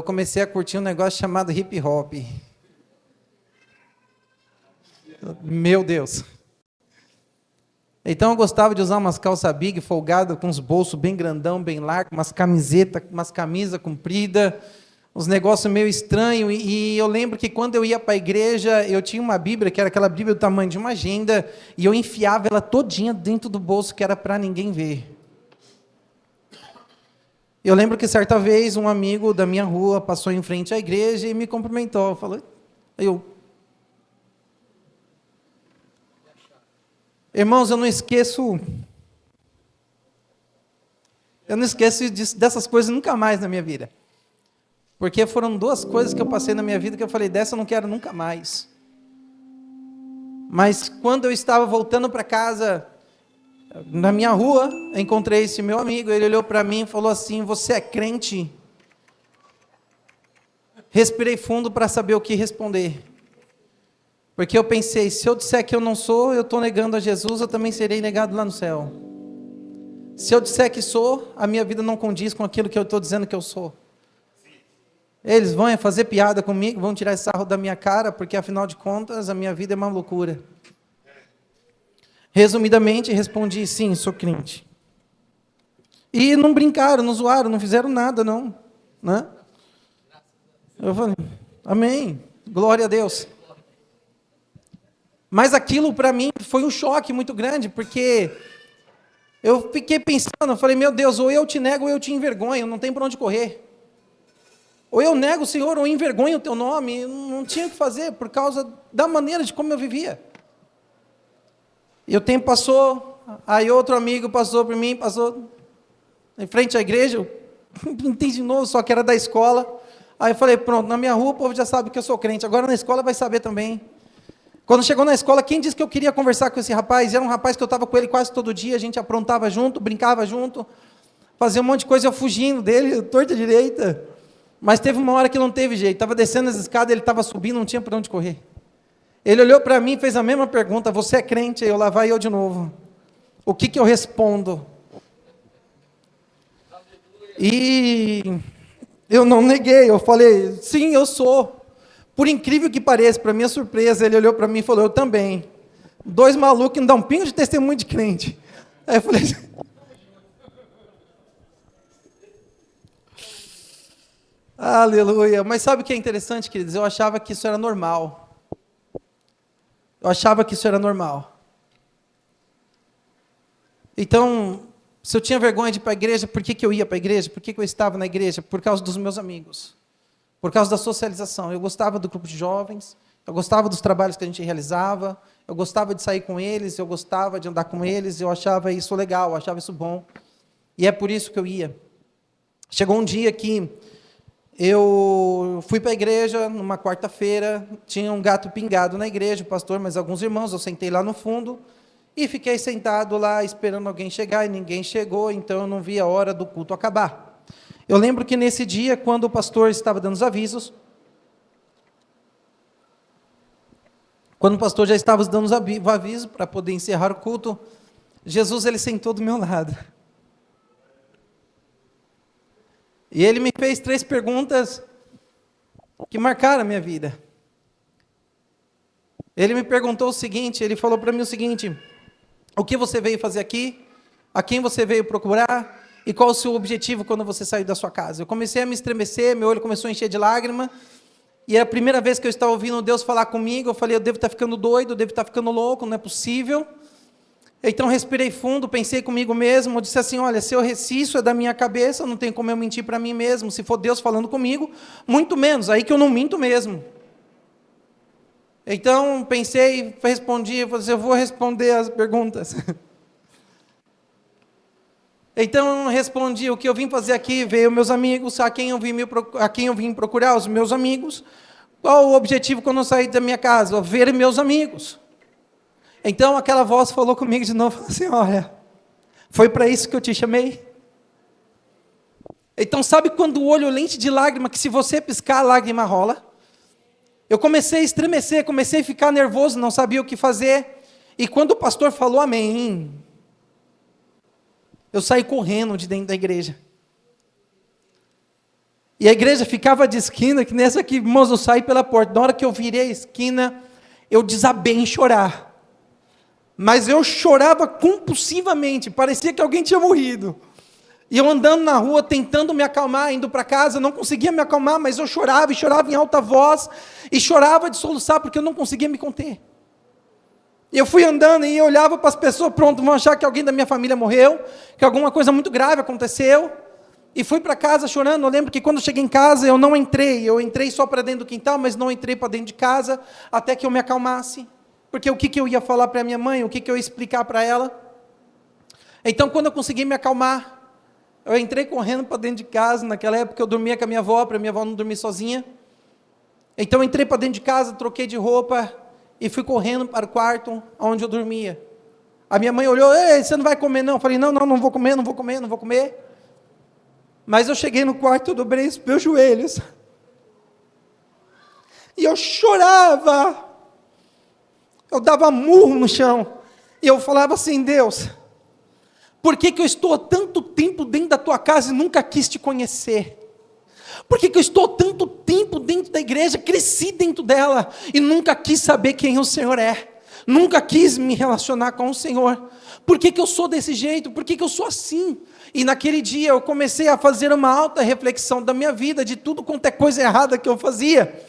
comecei a curtir um negócio chamado hip hop. Meu Deus. Então eu gostava de usar umas calças big, folgadas, com os bolsos bem grandão, bem largos, umas camisetas, umas camisas compridas, uns negócios meio estranhos. E eu lembro que quando eu ia para a igreja, eu tinha uma Bíblia, que era aquela Bíblia do tamanho de uma agenda, e eu enfiava ela todinha dentro do bolso, que era para ninguém ver. Eu lembro que certa vez um amigo da minha rua passou em frente à igreja e me cumprimentou. Falou, irmãos, eu não esqueço dessas coisas nunca mais na minha vida. Porque foram duas coisas que eu passei na minha vida que eu falei, dessa eu não quero nunca mais. Mas quando eu estava voltando para casa, na minha rua, encontrei esse meu amigo, ele olhou para mim e falou assim, você é crente? Respirei fundo para saber o que responder. Porque eu pensei, se eu disser que eu não sou, eu estou negando a Jesus, eu também serei negado lá no céu. Se eu disser que sou, a minha vida não condiz com aquilo que eu estou dizendo que eu sou. Eles vão fazer piada comigo, vão tirar esse sarro da minha cara, porque afinal de contas, a minha vida é uma loucura. Resumidamente, respondi, sim, sou crente. E não brincaram, não zoaram, não fizeram nada, não. Né? Eu falei, amém, glória a Deus. Mas aquilo para mim foi um choque muito grande, porque eu fiquei pensando, eu falei, meu Deus, ou eu te nego ou eu te envergonho, não tem para onde correr. Ou eu nego o Senhor ou envergonho o teu nome, eu não tinha o que fazer, por causa da maneira de como eu vivia. E o tempo passou, aí outro amigo passou por mim, passou em frente à igreja, eu entendi de novo, só que era da escola. Aí eu falei, pronto, na minha rua o povo já sabe que eu sou crente, agora na escola vai saber também. Quando chegou na escola, quem disse que eu queria conversar com esse rapaz? Era um rapaz que eu estava com ele quase todo dia, a gente aprontava junto, brincava junto, fazia um monte de coisa, eu fugindo dele, torta direita. Mas teve uma hora que não teve jeito, estava descendo as escadas, ele estava subindo, não tinha para onde correr. Ele olhou para mim e fez a mesma pergunta, você é crente? Aí eu lá vai eu de novo. O que eu respondo? E eu não neguei, eu falei, sim, eu sou. Por incrível que pareça, para minha surpresa, ele olhou para mim e falou, eu também. Dois malucos que não dão um pingo de testemunho de crente. Aí eu falei, aleluia. Mas sabe o que é interessante, queridos? Eu achava que isso era normal. Eu achava que isso era normal. Então, se eu tinha vergonha de ir para a igreja, por que eu ia para a igreja? Por que eu estava na igreja? Por causa dos meus amigos. Por causa da socialização. Eu gostava do grupo de jovens, eu gostava dos trabalhos que a gente realizava, eu gostava de sair com eles, eu gostava de andar com eles, eu achava isso legal, eu achava isso bom. E é por isso que eu ia. Chegou um dia que eu fui para a igreja, numa quarta-feira, tinha um gato pingado na igreja, o pastor, mas alguns irmãos, eu sentei lá no fundo, e fiquei sentado lá, esperando alguém chegar, e ninguém chegou, então eu não vi a hora do culto acabar. Eu lembro que nesse dia, quando o pastor estava dando os avisos, quando o pastor já estava dando o aviso para poder encerrar o culto, Jesus, ele sentou do meu lado. E ele me fez 3 perguntas que marcaram a minha vida. Ele me perguntou o seguinte, ele falou para mim o seguinte, o que você veio fazer aqui? A quem você veio procurar? E qual o seu objetivo quando você saiu da sua casa? Eu comecei a me estremecer, meu olho começou a encher de lágrima, e é a primeira vez que eu estava ouvindo Deus falar comigo, eu falei, eu devo estar ficando doido, eu devo estar ficando louco, não é possível. Então respirei fundo, pensei comigo mesmo, eu disse assim, olha, se isso é da minha cabeça, não tem como eu mentir para mim mesmo, se for Deus falando comigo, muito menos, aí que eu não minto mesmo. Então pensei, respondi, eu vou responder as perguntas. Então eu respondi, o que eu vim fazer aqui, veio meus amigos, a quem eu vim procurar, os meus amigos. Qual o objetivo quando eu saí da minha casa? Ver meus amigos. Então aquela voz falou comigo de novo, falou assim, olha, foi para isso que eu te chamei? Então sabe quando o olho lente de lágrima, que se você piscar, a lágrima rola? Eu comecei a estremecer, comecei a ficar nervoso, não sabia o que fazer, e quando o pastor falou amém, eu saí correndo de dentro da igreja. E a igreja ficava de esquina, que nessa aqui, irmãos, eu saí pela porta. Na hora que eu virei a esquina, eu desabei em chorar. Mas eu chorava compulsivamente, parecia que alguém tinha morrido. E eu andando na rua, tentando me acalmar, indo para casa, eu não conseguia me acalmar, mas eu chorava, e chorava em alta voz, e chorava de soluçar, porque eu não conseguia me conter. E eu fui andando e eu olhava para as pessoas, pronto, vão achar que alguém da minha família morreu, que alguma coisa muito grave aconteceu, e fui para casa chorando. Eu lembro que quando eu cheguei em casa, eu não entrei, eu entrei só para dentro do quintal, mas não entrei para dentro de casa, até que eu me acalmasse, porque o que eu ia falar para minha mãe, o que eu ia explicar para ela. Então, quando eu consegui me acalmar, eu entrei correndo para dentro de casa. Naquela época eu dormia com a minha avó, para minha avó não dormir sozinha. Então eu entrei para dentro de casa, troquei de roupa e fui correndo para o quarto onde eu dormia. A minha mãe olhou: ei, você não vai comer não? Eu falei: não vou comer, não vou comer, não vou comer. Mas eu cheguei no quarto, eu dobrei os meus joelhos. E eu chorava. Eu dava murro no chão. E eu falava assim: Deus, por que eu estou há tanto tempo dentro da tua casa e nunca quis te conhecer? Por que eu estou há tanto tempo dentro da igreja, cresci dentro dela e nunca quis saber quem o Senhor é? Nunca quis me relacionar com o Senhor? Por que eu sou desse jeito? Por que eu sou assim? E naquele dia eu comecei a fazer uma alta reflexão da minha vida, de tudo quanto é coisa errada que eu fazia.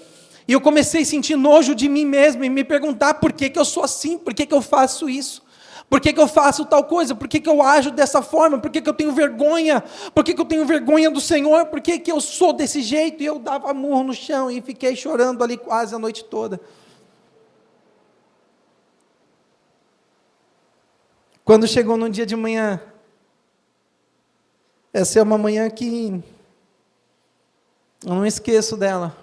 E eu comecei a sentir nojo de mim mesmo e me perguntar: por que eu sou assim? Por que eu faço isso? Por que eu faço tal coisa? Por que eu ajo dessa forma? Por que eu tenho vergonha? Por que eu tenho vergonha do Senhor? Por que eu sou desse jeito? E eu dava murro no chão e fiquei chorando ali quase a noite toda. Quando chegou no dia de manhã, essa é uma manhã que eu não esqueço dela.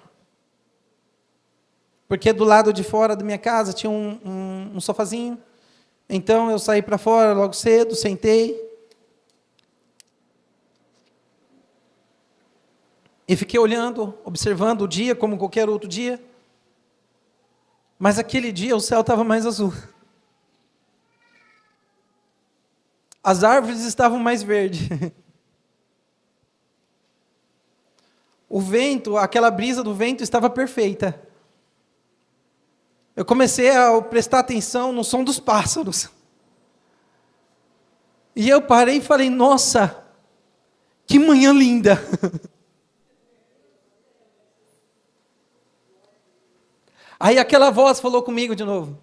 Porque do lado de fora da minha casa tinha um sofazinho. Então eu saí para fora logo cedo, sentei. E fiquei olhando, observando o dia como qualquer outro dia. Mas aquele dia o céu estava mais azul. As árvores estavam mais verdes. O vento, aquela brisa do vento estava perfeita. Eu comecei a prestar atenção no som dos pássaros. E eu parei e falei: nossa, que manhã linda. Aí aquela voz falou comigo de novo.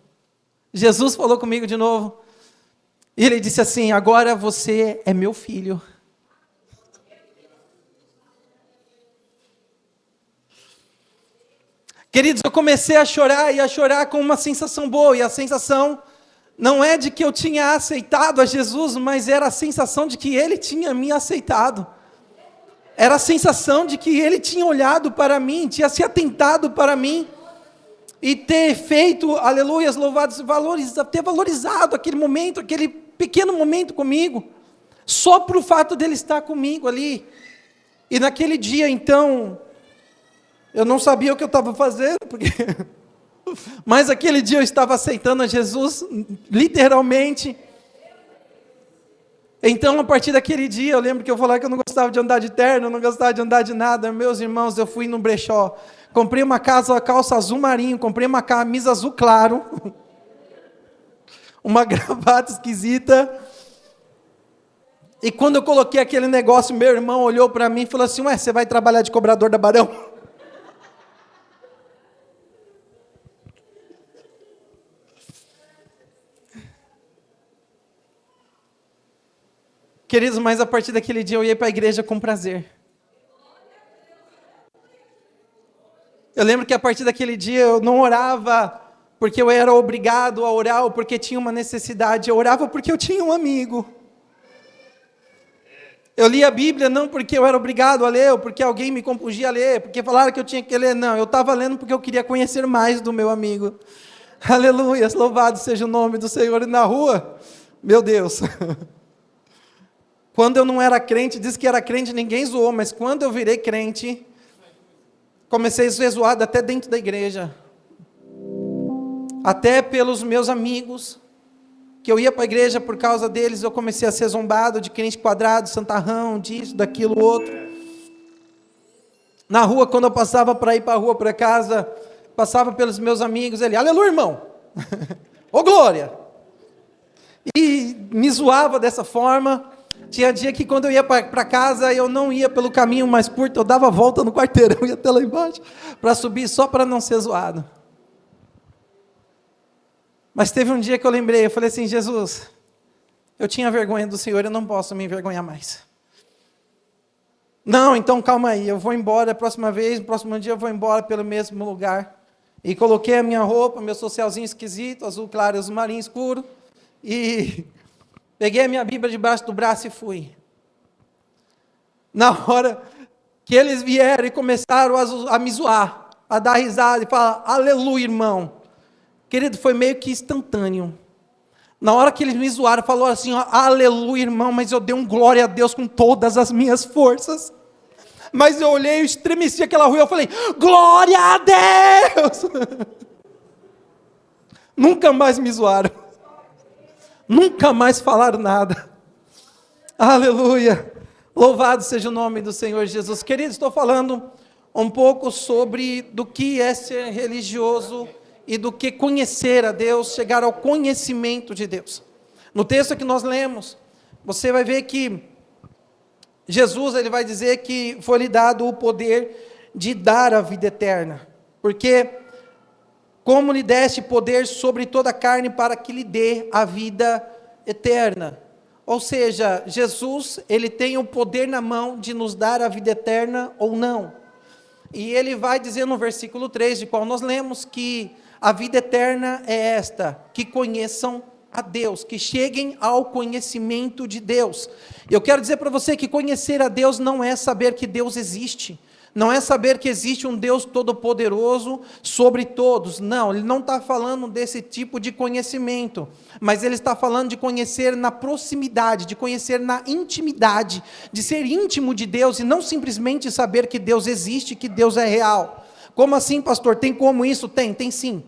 Jesus falou comigo de novo. E ele disse assim: agora você é meu filho. Queridos, eu comecei a chorar, e a chorar com uma sensação boa, e a sensação não é de que eu tinha aceitado a Jesus, mas era a sensação de que Ele tinha me aceitado. Era a sensação de que Ele tinha olhado para mim, tinha se atentado para mim, e ter feito, aleluias, louvados, ter valorizado aquele momento, aquele pequeno momento comigo, só por o fato dele estar comigo ali. E naquele dia, então, eu não sabia o que eu estava fazendo, mas aquele dia eu estava aceitando a Jesus, literalmente. Então, a partir daquele dia, eu lembro que eu falei que eu não gostava de andar de terno, eu não gostava de andar de nada. Meus irmãos, eu fui no brechó, comprei uma calça azul marinho, comprei uma camisa azul claro, uma gravata esquisita. E quando eu coloquei aquele negócio, meu irmão olhou para mim e falou assim: ué, você vai trabalhar de cobrador da Barão? Queridos, mas a partir daquele dia eu ia para a igreja com prazer. Eu lembro que a partir daquele dia eu não orava porque eu era obrigado a orar ou porque tinha uma necessidade. Eu orava porque eu tinha um amigo. Eu lia a Bíblia não porque eu era obrigado a ler, ou porque alguém me compungia a ler, porque falaram que eu tinha que ler. Não, eu estava lendo porque eu queria conhecer mais do meu amigo. Aleluia, louvado seja o nome do Senhor. E na rua, meu Deus... Quando eu não era crente, disse que era crente, ninguém zoou, mas quando eu virei crente, comecei a ser zoado até dentro da igreja. Até pelos meus amigos, que eu ia para a igreja por causa deles, eu comecei a ser zombado de crente quadrado, santarrão, disso, daquilo, outro. Na rua, quando eu passava para ir para a rua, para casa, passava pelos meus amigos, ele, aleluia, irmão, ô glória, e me zoava dessa forma. Tinha dia que quando eu ia para casa, eu não ia pelo caminho mais curto, eu dava a volta no quarteirão, ia até lá embaixo, para subir, só para não ser zoado. Mas teve um dia que eu lembrei, eu falei assim, Jesus, eu tinha vergonha do Senhor, eu não posso me envergonhar mais. Não, então calma aí, eu vou embora, a próxima vez, no próximo dia eu vou embora pelo mesmo lugar. E coloquei a minha roupa, meu socialzinho esquisito, azul claro, azul marinho escuro, e peguei a minha Bíblia debaixo do braço e fui. Na hora que eles vieram e começaram a me zoar, a dar risada e falar, aleluia, irmão. Querido, foi meio que instantâneo. Na hora que eles me zoaram, falou assim, ó, aleluia, irmão, mas eu dei um glória a Deus com todas as minhas forças. Mas eu olhei, eu estremeci aquela rua, eu falei, glória a Deus! Nunca mais me zoaram. Nunca mais falaram nada. Aleluia! Louvado seja o nome do Senhor Jesus. Queridos, estou falando um pouco sobre do que é ser religioso e do que conhecer a Deus, chegar ao conhecimento de Deus. No texto que nós lemos, você vai ver que Jesus, ele vai dizer que foi-lhe dado o poder de dar a vida eterna, porque como lhe deste poder sobre toda a carne para que lhe dê a vida eterna. Ou seja, Jesus, ele tem o poder na mão de nos dar a vida eterna ou não. E ele vai dizer no versículo 3, de qual nós lemos, que a vida eterna é esta, que conheçam a Deus, que cheguem ao conhecimento de Deus. Eu quero dizer para você que conhecer a Deus não é saber que Deus existe, não é saber que existe um Deus todo-poderoso sobre todos, não, ele não está falando desse tipo de conhecimento, mas ele está falando de conhecer na proximidade, de conhecer na intimidade, de ser íntimo de Deus e não simplesmente saber que Deus existe, que Deus é real. Como assim, pastor? Tem como isso? Tem sim.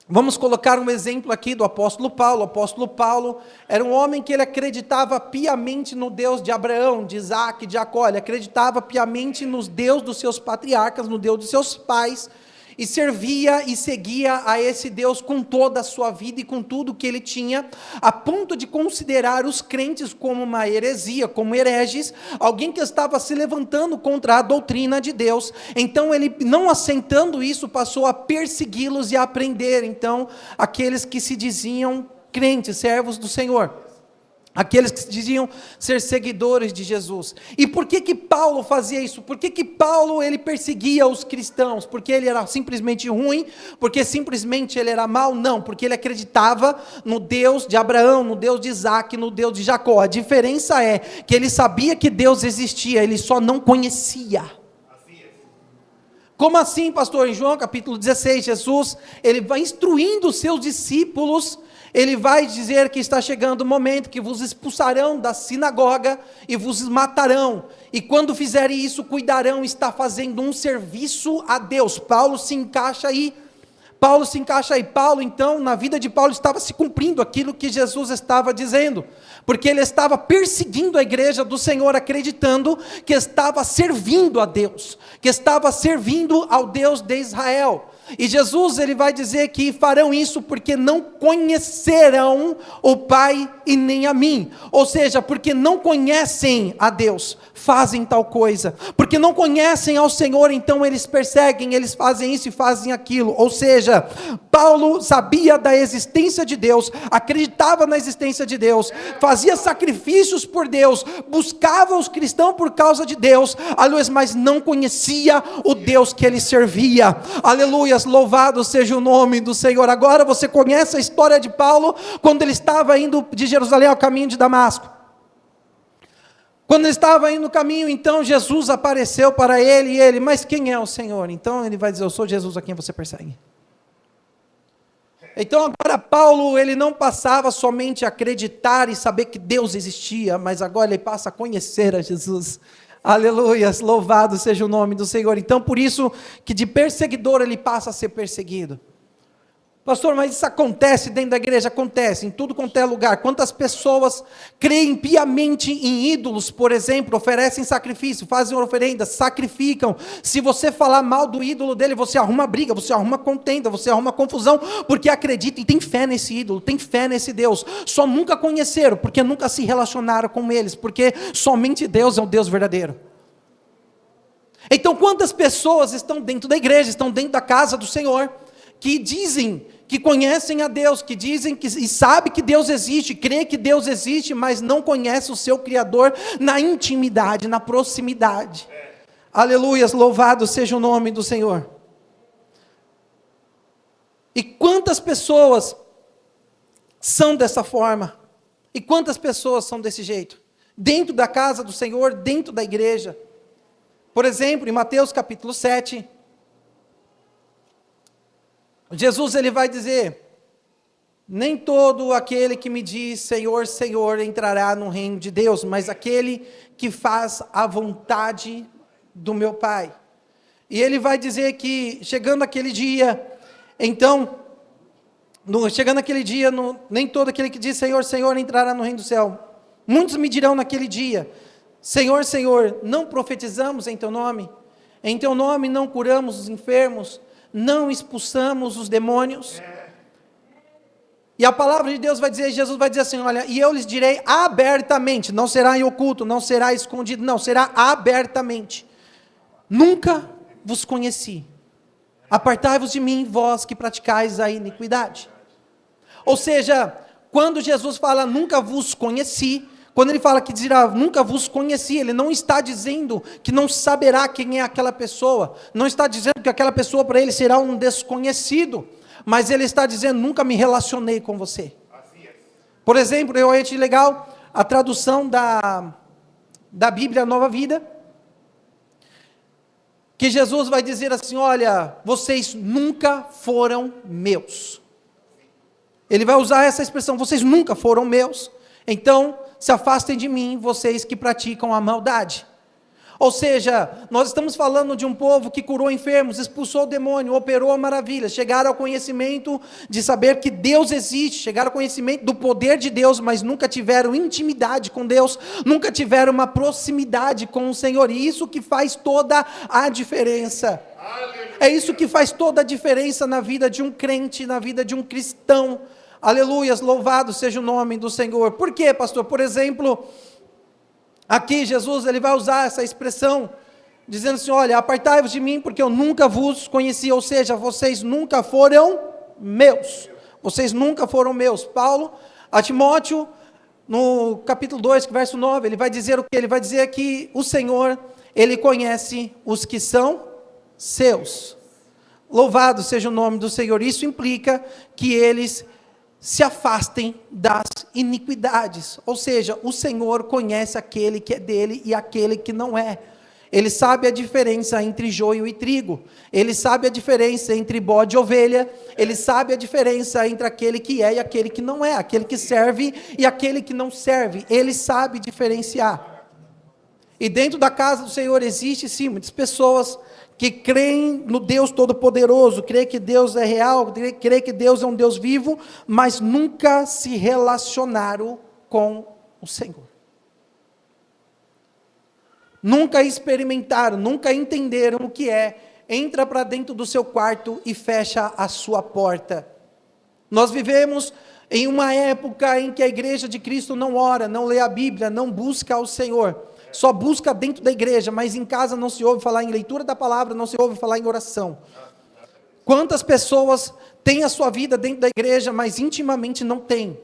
Vamos colocar um exemplo aqui do apóstolo Paulo. O apóstolo Paulo era um homem que ele acreditava piamente no Deus de Abraão, de Isaac, de Jacó. Ele acreditava piamente nos Deus dos seus patriarcas, no Deus dos seus pais, e servia e seguia a esse Deus com toda a sua vida e com tudo que ele tinha, a ponto de considerar os crentes como uma heresia, como hereges, alguém que estava se levantando contra a doutrina de Deus. Então ele, não aceitando isso, passou a persegui-los e a prender, então, aqueles que se diziam crentes, servos do Senhor. Aqueles que diziam ser seguidores de Jesus. E por que Paulo fazia isso? Por que Paulo ele perseguia os cristãos? Porque ele era simplesmente ruim? Porque simplesmente ele era mau? Não, porque ele acreditava no Deus de Abraão, no Deus de Isaac, no Deus de Jacó. A diferença é que ele sabia que Deus existia, ele só não conhecia. Como assim, pastor? Em João capítulo 16, Jesus, ele vai instruindo os seus discípulos. Ele vai dizer que está chegando o momento que vos expulsarão da sinagoga e vos matarão. E quando fizerem isso, cuidarão, está fazendo um serviço a Deus. Paulo se encaixa aí. Paulo, então, na vida de Paulo estava se cumprindo aquilo que Jesus estava dizendo, porque ele estava perseguindo a igreja do Senhor, acreditando que estava servindo a Deus, que estava servindo ao Deus de Israel. E Jesus, ele vai dizer que farão isso porque não conhecerão o Pai e nem a mim. Ou seja, porque não conhecem a Deus, fazem tal coisa. Porque não conhecem ao Senhor, então eles perseguem, eles fazem isso e fazem aquilo. Ou seja, Paulo sabia da existência de Deus, acreditava na existência de Deus, fazia sacrifícios por Deus, buscava os cristãos por causa de Deus, aleluia, mas não conhecia o Deus que ele servia. Aleluia. Louvado seja o nome do Senhor. Agora você conhece a história de Paulo, quando ele estava indo de Jerusalém ao caminho de Damasco. Quando ele estava indo no caminho, então Jesus apareceu para ele, e ele, mas quem é o Senhor? Então ele vai dizer, eu sou Jesus a quem você persegue. Então agora Paulo, ele não passava somente a acreditar e saber que Deus existia, mas agora ele passa a conhecer a Jesus. Aleluias, louvado seja o nome do Senhor. Então por isso que de perseguidor ele passa a ser perseguido. Pastor, mas isso acontece dentro da igreja? Acontece, em tudo quanto é lugar. Quantas pessoas creem piamente em ídolos, por exemplo, oferecem sacrifício, fazem oferendas, sacrificam. Se você falar mal do ídolo dele, você arruma briga, você arruma contenda, você arruma confusão, porque acredita e tem fé nesse ídolo, tem fé nesse Deus. Só nunca conheceram, porque nunca se relacionaram com eles, porque somente Deus é o Deus verdadeiro. Então, quantas pessoas estão dentro da igreja, estão dentro da casa do Senhor, que dizem que conhecem a Deus, que dizem que e sabem que Deus existe, crê que Deus existe, mas não conhece o seu Criador na intimidade, na proximidade. Aleluias, louvado seja o nome do Senhor. E quantas pessoas são dessa forma? E quantas pessoas são desse jeito? Dentro da casa do Senhor, dentro da igreja. Por exemplo, em Mateus capítulo 7, Jesus ele vai dizer: nem todo aquele que me diz Senhor, Senhor entrará no reino de Deus, mas aquele que faz a vontade do meu Pai. E ele vai dizer que chegando aquele dia, então, nem todo aquele que diz Senhor, Senhor entrará no reino do céu. Muitos me dirão naquele dia: Senhor, Senhor, não profetizamos em teu nome? Em teu nome não curamos os enfermos? Não expulsamos os demônios? E a palavra de Deus vai dizer, Jesus vai dizer assim, olha, e eu lhes direi abertamente, não será em oculto, não será escondido, não, será abertamente: nunca vos conheci, apartai-vos de mim, vós que praticais a iniquidade. Ou seja, quando Jesus fala nunca vos conheci, quando ele fala que dirá, nunca vos conheci, ele não está dizendo que não saberá quem é aquela pessoa, não está dizendo que aquela pessoa para ele será um desconhecido, mas ele está dizendo, nunca me relacionei com você. Por exemplo, eu achei legal a tradução da Bíblia Nova Vida, que Jesus vai dizer assim, olha, vocês nunca foram meus. Ele vai usar essa expressão, vocês nunca foram meus, então se afastem de mim, vocês que praticam a maldade. Ou seja, nós estamos falando de um povo que curou enfermos, expulsou o demônio, operou maravilhas, chegaram ao conhecimento de saber que Deus existe, chegaram ao conhecimento do poder de Deus, mas nunca tiveram intimidade com Deus, nunca tiveram uma proximidade com o Senhor, e isso que faz toda a diferença. É isso que faz toda a diferença na vida de um crente, na vida de um cristão. Aleluias, louvado seja o nome do Senhor. Por quê, pastor? Por exemplo, aqui Jesus ele vai usar essa expressão, dizendo assim, olha, apartai-vos de mim, porque eu nunca vos conheci, ou seja, vocês nunca foram meus. Vocês nunca foram meus. Paulo, a Timóteo, no capítulo 2, verso 9, ele vai dizer o quê? Ele vai dizer que o Senhor, ele conhece os que são seus. Louvado seja o nome do Senhor. Isso implica que eles se afastem das iniquidades, ou seja, o Senhor conhece aquele que é dele e aquele que não é. Ele sabe a diferença entre joio e trigo, ele sabe a diferença entre bode e ovelha, ele sabe a diferença entre aquele que é e aquele que não é, aquele que serve e aquele que não serve, ele sabe diferenciar. E dentro da casa do Senhor existe sim muitas pessoas que creem no Deus Todo-Poderoso, creem que Deus é real, creem que Deus é um Deus vivo, mas nunca se relacionaram com o Senhor. Nunca experimentaram, nunca entenderam o que é, entra para dentro do seu quarto e fecha a sua porta. Nós vivemos em uma época em que a igreja de Cristo não ora, não lê a Bíblia, não busca ao Senhor. Só busca dentro da igreja, mas em casa não se ouve falar em leitura da palavra, não se ouve falar em oração. Quantas pessoas têm a sua vida dentro da igreja, mas intimamente não têm?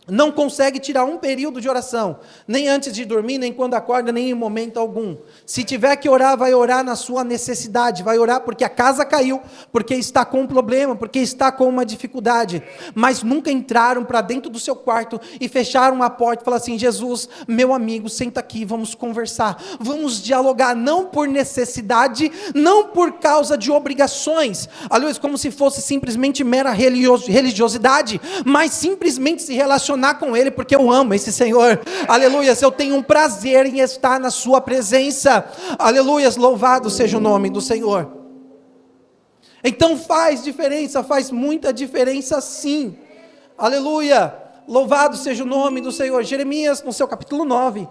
Não consegue tirar um período de oração, nem antes de dormir, nem quando acorda, nem em momento algum. Se tiver que orar, vai orar na sua necessidade, vai orar porque a casa caiu, porque está com um problema, porque está com uma dificuldade, mas nunca entraram para dentro do seu quarto e fecharam a porta e falaram assim, Jesus, meu amigo, senta aqui, vamos conversar, vamos dialogar, não por necessidade, não por causa de obrigações, aliás, como se fosse simplesmente mera religiosidade, mas simplesmente se relacionar com Ele, porque eu amo esse Senhor, aleluias, eu tenho um prazer em estar na sua presença, aleluias, louvado seja o nome do Senhor. Então faz diferença, faz muita diferença sim. Aleluia, louvado seja o nome do Senhor. Jeremias, no seu capítulo 9,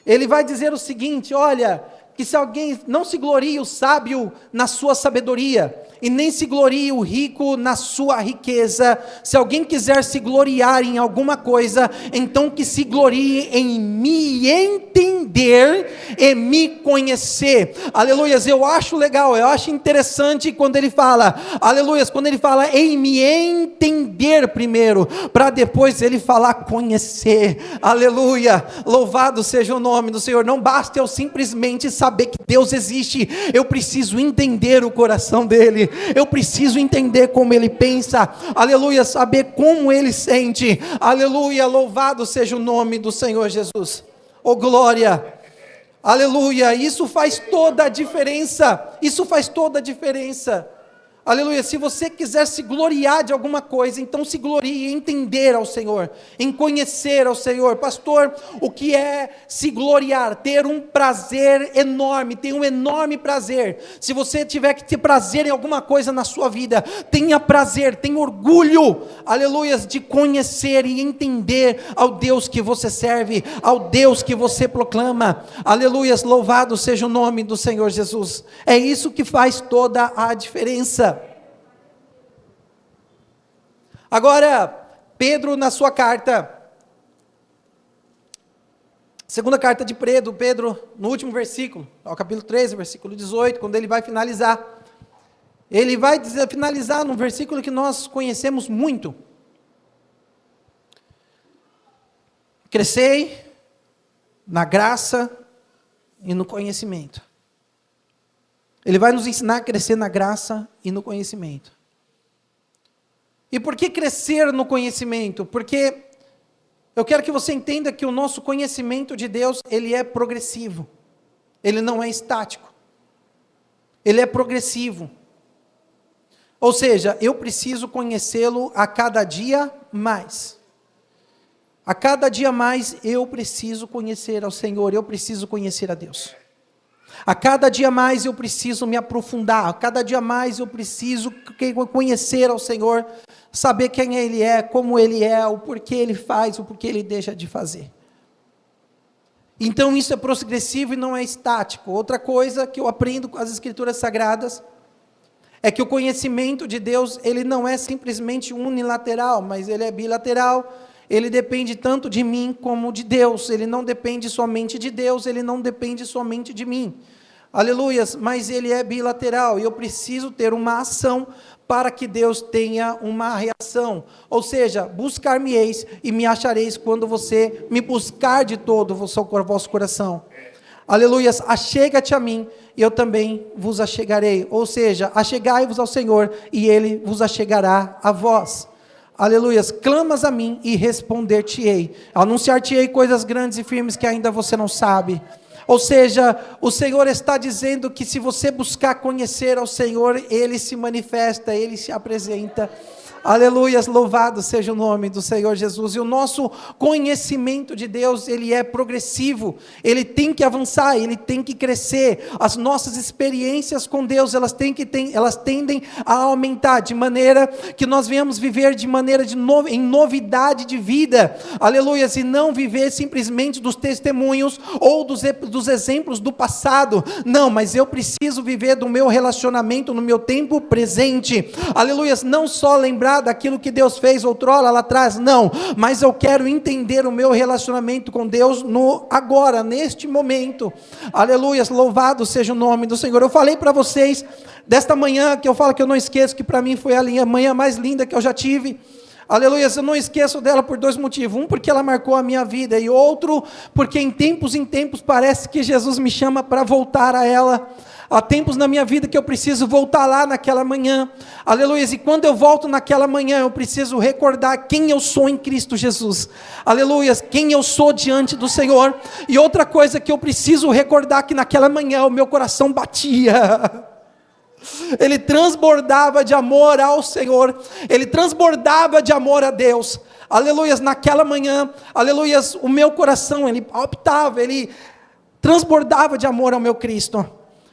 ele vai dizer o seguinte, olha, que se alguém não se glorie o sábio na sua sabedoria, e nem se glorie o rico na sua riqueza, se alguém quiser se gloriar em alguma coisa, então que se glorie em me entender e me conhecer. Aleluias, eu acho legal, eu acho interessante quando ele fala, aleluias, quando ele fala em me entender primeiro, para depois ele falar conhecer. Aleluia, louvado seja o nome do Senhor. Não basta eu simplesmente saber que Deus existe, eu preciso entender o coração dele, eu preciso entender como ele pensa, aleluia, saber como ele sente, aleluia, louvado seja o nome do Senhor Jesus, oh glória, aleluia, isso faz toda a diferença, isso faz toda a diferença. Aleluia, se você quiser se gloriar de alguma coisa, então se glorie em entender ao Senhor, em conhecer ao Senhor. Pastor, o que é se gloriar? Ter um prazer enorme, ter um enorme prazer. Se você tiver que ter prazer em alguma coisa na sua vida, tenha prazer, tenha orgulho, aleluia, de conhecer e entender ao Deus que você serve, ao Deus que você proclama. Aleluia, louvado seja o nome do Senhor Jesus. É isso que faz toda a diferença. Agora, Pedro na sua carta, segunda carta de Pedro, no último versículo, ao capítulo 13, versículo 18, quando ele vai finalizar, ele vai finalizar num versículo que nós conhecemos muito. Crescei na graça e no conhecimento. Ele vai nos ensinar a crescer na graça e no conhecimento. E por que crescer no conhecimento? Porque eu quero que você entenda que o nosso conhecimento de Deus, ele é progressivo. Ele não é estático. Ele é progressivo. Ou seja, eu preciso conhecê-lo a cada dia mais. A cada dia mais eu preciso conhecer ao Senhor, eu preciso conhecer a Deus. A cada dia mais eu preciso me aprofundar, a cada dia mais eu preciso conhecer ao Senhor, saber quem Ele é, como Ele é, o porquê Ele faz, o porquê Ele deixa de fazer. Então isso é progressivo e não é estático. Outra coisa que eu aprendo com as Escrituras Sagradas, é que o conhecimento de Deus, ele não é simplesmente unilateral, mas ele é bilateral. Ele depende tanto de mim como de Deus, ele não depende somente de Deus, ele não depende somente de mim, aleluias, mas ele é bilateral, e eu preciso ter uma ação, para que Deus tenha uma reação, ou seja, buscar-me-eis, e me achareis, quando você me buscar de todo o vosso coração, aleluias, achega-te a mim, e eu também vos achegarei, ou seja, achegai-vos ao Senhor, e Ele vos achegará a vós. Aleluias, clamas a mim e responder-te-ei, anunciar-te-ei coisas grandes e firmes que ainda você não sabe. Ou seja, o Senhor está dizendo que se você buscar conhecer ao Senhor, Ele se manifesta, Ele se apresenta. Aleluias, louvado seja o nome do Senhor Jesus. E o nosso conhecimento de Deus, ele é progressivo, ele tem que avançar, ele tem que crescer. As nossas experiências com Deus, elas tendem a aumentar, de maneira que nós venhamos viver em novidade de vida. Aleluias, e não viver simplesmente dos testemunhos ou dos exemplos do passado. Não, mas eu preciso viver do meu relacionamento no meu tempo presente. Aleluias, não só lembrar daquilo que Deus fez outrora lá atrás, não, mas eu quero entender o meu relacionamento com Deus no agora, neste momento. Aleluias, louvado seja o nome do Senhor. Eu falei para vocês desta manhã, que eu falo que eu não esqueço, que para mim foi a manhã mais linda que eu já tive. Aleluias, eu não esqueço dela por dois motivos. Um, porque ela marcou a minha vida, e outro, porque em tempos parece que Jesus me chama para voltar a ela. Há tempos na minha vida que eu preciso voltar lá naquela manhã, aleluia, e quando eu volto naquela manhã, eu preciso recordar quem eu sou em Cristo Jesus, aleluia, quem eu sou diante do Senhor. E outra coisa que eu preciso recordar, que naquela manhã o meu coração batia, ele transbordava de amor ao Senhor, ele transbordava de amor a Deus, aleluia, naquela manhã, aleluia, o meu coração, ele palpitava, ele transbordava de amor ao meu Cristo.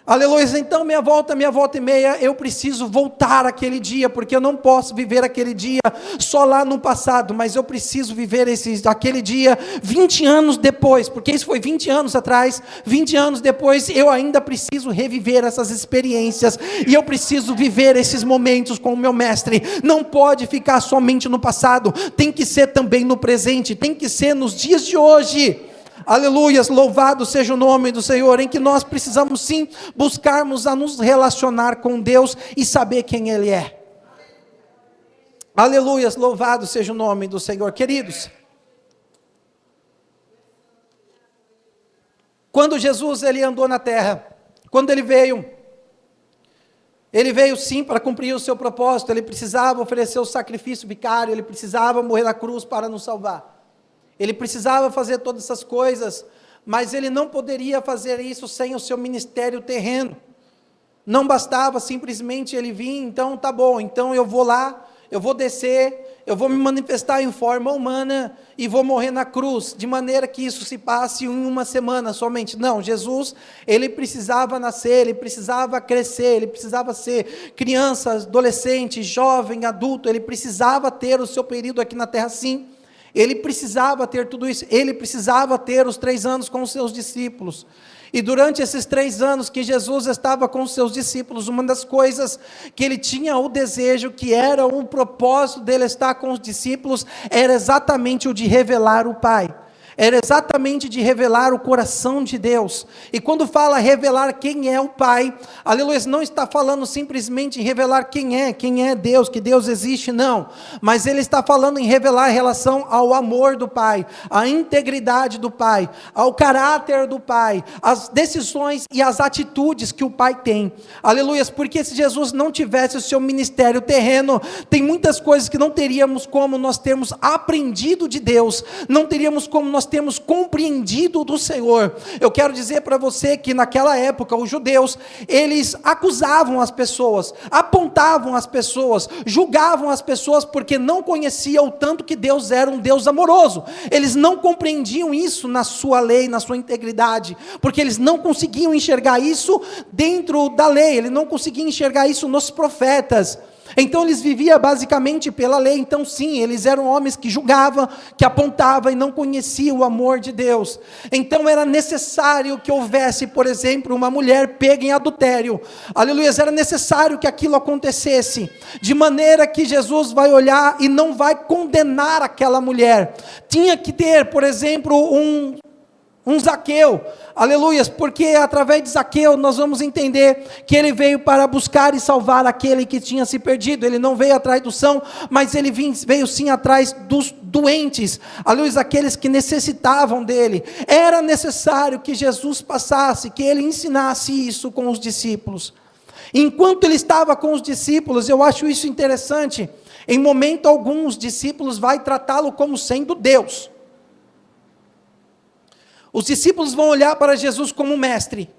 Aleluia, então minha volta e meia, eu preciso voltar àquele dia, porque eu não posso viver aquele dia só lá no passado, mas eu preciso viver aquele dia 20 anos depois, porque isso foi 20 anos atrás, 20 anos depois, eu ainda preciso reviver essas experiências, e eu preciso viver esses momentos com o meu mestre. Não pode ficar somente no passado, tem que ser também no presente, tem que ser nos dias de hoje. Aleluias, louvado seja o nome do Senhor, em que nós precisamos sim buscarmos a nos relacionar com Deus e saber quem Ele é. Aleluias, louvado seja o nome do Senhor. Queridos, quando Jesus ele andou na terra, quando ele veio sim para cumprir o seu propósito, ele precisava oferecer o sacrifício vicário, ele precisava morrer na cruz para nos salvar. Ele precisava fazer todas essas coisas, mas ele não poderia fazer isso sem o seu ministério terreno. Não bastava simplesmente ele vir, então tá bom, então eu vou lá, eu vou descer, eu vou me manifestar em forma humana e vou morrer na cruz, de maneira que isso se passe em uma semana somente. Não, Jesus, ele precisava nascer, ele precisava crescer, ele precisava ser criança, adolescente, jovem, adulto, ele precisava ter o seu período aqui na terra sim. Ele precisava ter tudo isso, ele precisava ter os 3 anos com os seus discípulos, e durante esses 3 anos que Jesus estava com os seus discípulos, uma das coisas que ele tinha o desejo, que era o propósito dele estar com os discípulos, era exatamente o de revelar o Pai. Era exatamente de revelar o coração de Deus. E quando fala revelar quem é o Pai, aleluia, não está falando simplesmente em revelar quem é Deus, que Deus existe, não. Mas ele está falando em revelar em relação ao amor do Pai, à integridade do Pai, ao caráter do Pai, as decisões e as atitudes que o Pai tem. Aleluia, porque se Jesus não tivesse o seu ministério terreno, tem muitas coisas que não teríamos como nós termos aprendido de Deus, não teríamos como nós temos compreendido do Senhor. Eu quero dizer para você que naquela época os judeus, eles acusavam as pessoas, apontavam as pessoas, julgavam as pessoas porque não conheciam o tanto que Deus era um Deus amoroso. Eles não compreendiam isso na sua lei, na sua integridade, porque eles não conseguiam enxergar isso dentro da lei, eles não conseguiam enxergar isso nos profetas. Então eles viviam basicamente pela lei. Então sim, eles eram homens que julgavam, que apontavam e não conheciam o amor de Deus. Então era necessário que houvesse, por exemplo, uma mulher pega em adultério. Aleluia, era necessário que aquilo acontecesse, de maneira que Jesus vai olhar e não vai condenar aquela mulher. Tinha que ter, por exemplo, um Zaqueu, aleluia, porque através de Zaqueu nós vamos entender que ele veio para buscar e salvar aquele que tinha se perdido. Ele não veio atrás do são, mas ele veio sim atrás dos doentes, aleluia, aqueles que necessitavam dele. Era necessário que Jesus passasse, que ele ensinasse isso com os discípulos. Enquanto ele estava com os discípulos, eu acho isso interessante, em momento algum os discípulos vai tratá-lo como sendo Deus. Os discípulos vão olhar para Jesus como mestre.